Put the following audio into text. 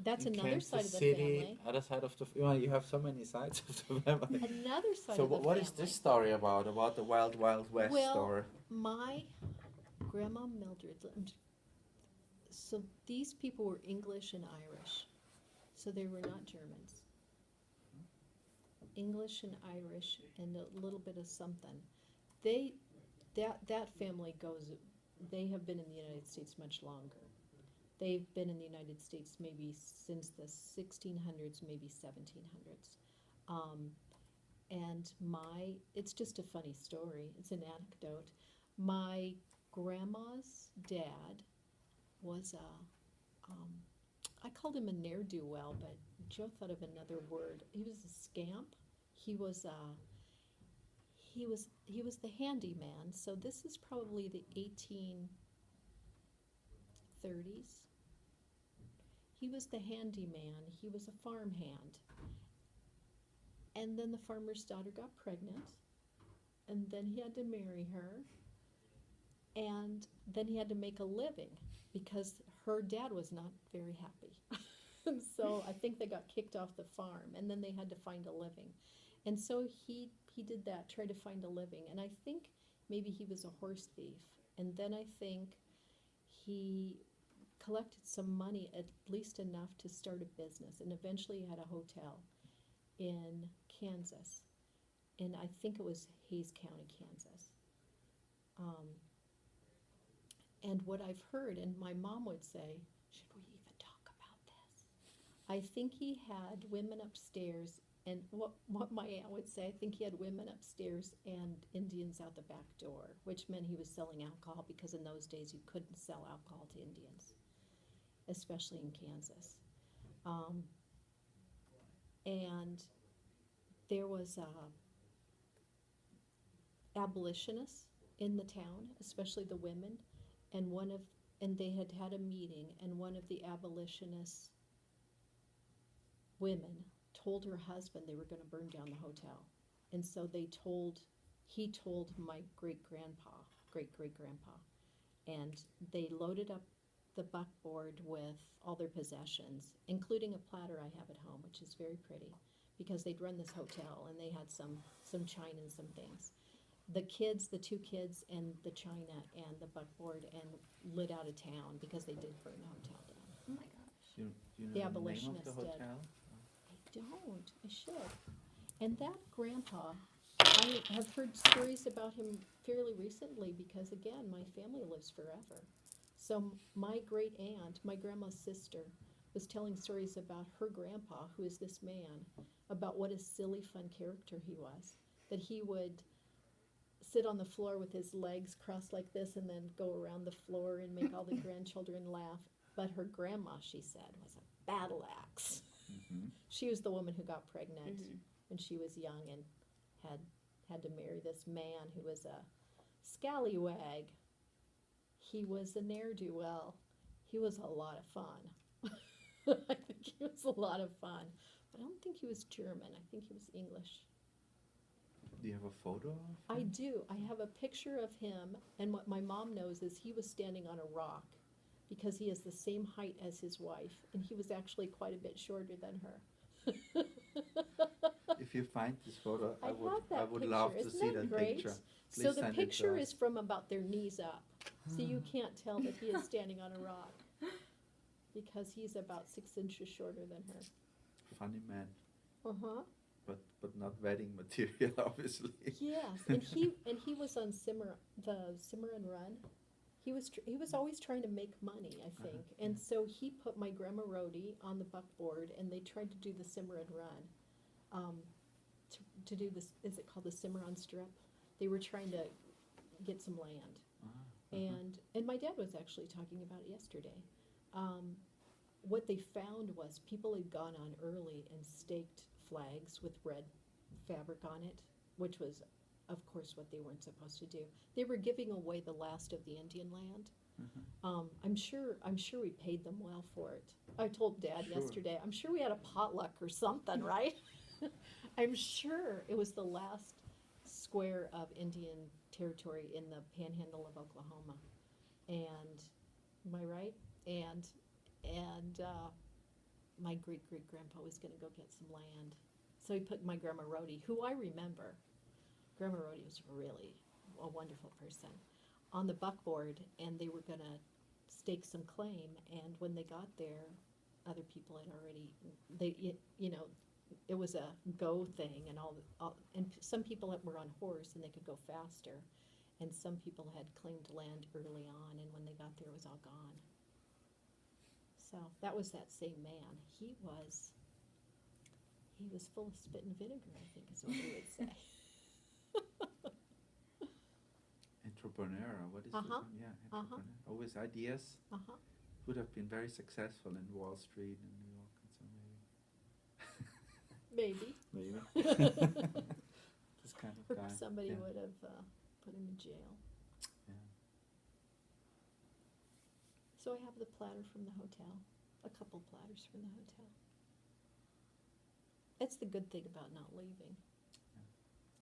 That's in another side Kansas of the City, family. other side of the well, you have so many sides of the family. Another side So of the what is family. this story about? About the Wild Wild West, Well, or my grandma Mildred. So these people were English and Irish, so they were not Germans. English and Irish and a little bit of something. They that family goes. They have been in the United States much longer. They've been in the United States maybe since the 1600s, maybe 1700s. Um, and it's just a funny story. It's an anecdote. My grandma's dad was I called him a ne'er-do-well, but Joe thought of another word. He was a scamp. He was he was the handyman. So this is probably the 1830s. He was the handyman. He was a farmhand. And then the farmer's daughter got pregnant, and then he had to marry her, and then he had to make a living because her dad was not very happy. And so I think they got kicked off the farm, and then they had to find a living. And so he did that, tried to find a living. And I think maybe he was a horse thief. And then I think he collected some money, at least enough to start a business, and eventually he had a hotel in Kansas. And I think it was Hayes County, Kansas. Um, and what I've heard, and my mom would say, should we even talk about this? I think he had women upstairs, and what my aunt would say, I think he had women upstairs and Indians out the back door, which meant he was selling alcohol, because in those days you couldn't sell alcohol to Indians, especially in Kansas. Um, and there was abolitionists in the town, especially the women, and they had had a meeting, and one of the abolitionist women told her husband they were going to burn down the hotel. And so he told my great grandpa, and they loaded up the buckboard with all their possessions, including a platter I have at home, which is very pretty, because they'd run this hotel and they had some china and some things. The two kids and the china and the buckboard, and lit out of town because they did burn the hotel down. Oh my gosh. do you know The the name of abolitionists the did. hotel? I don't. I should. And that grandpa, I have heard stories about him fairly recently because, again, my family lives forever. So my great aunt, my grandma's sister, was telling stories about her grandpa, who is this man, about what a silly, fun character he was. That he would sit on the floor with his legs crossed like this and then go around the floor and make all the grandchildren laugh. But her grandma, she said, was a battle axe. Mm-hmm. She was the woman who got pregnant Mhm. when she was young and had to marry this man who was a scallywag. He was a ne'er-do-well. He was a lot of fun. I think he was a lot of fun. But I don't think he was German. I think he was English. Do you have a photo of him? I do. I have a picture of him, and what my mom knows is he was standing on a rock because he is the same height as his wife, and he was actually quite a bit shorter than her. If you find this photo, I I would have that I would picture. love to Isn't see that that great? picture. So Please the send it to picture us. is from about their knees up, so you can't tell that he is standing on a rock because he's about 6 inches shorter than her. Funny man, Uh-huh. but not wedding material, obviously. Yes, and he was on Cimarron Run. He was always trying to make money, I think, and so he put my grandma Rhodey on the buckboard, and they tried to do the Cimarron Run, to do this. Is it called the Cimarron Strip? They were trying to get some land, and my dad was actually talking about it yesterday. What they found was people had gone on early and staked flags with red fabric on it, which was, of course, what they weren't supposed to do. They were giving away the last of the Indian land. I'm sure we paid them well for it. I told Dad Sure. yesterday, I'm sure we had a potluck or something, right? I'm sure it was the last square of Indian territory in the panhandle of Oklahoma. And, am I right? And my great-great-grandpa was going to go get some land. So he put my Grandma Rhodey, who I remember. Grandma Rhodey was really a wonderful person, on the buckboard, and they were going to stake some claim. And when they got there, other people had already, it was a go thing, and and some people that were on horse and they could go faster, and some people had claimed land early on, and when they got there, it was all gone. So that was that same man. He was full of spit and vinegar, I think is what we would say. Entrepreneur, what is Uh-huh. this? Yeah, entrepreneur. Always ideas. Uh-huh. Would have been very successful in Wall Street in New York and so Maybe. maybe. This kind of Or guy. somebody yeah. would have put him in jail. Yeah. So I have the platter from the hotel, a couple platters from the hotel. That's the good thing about not leaving.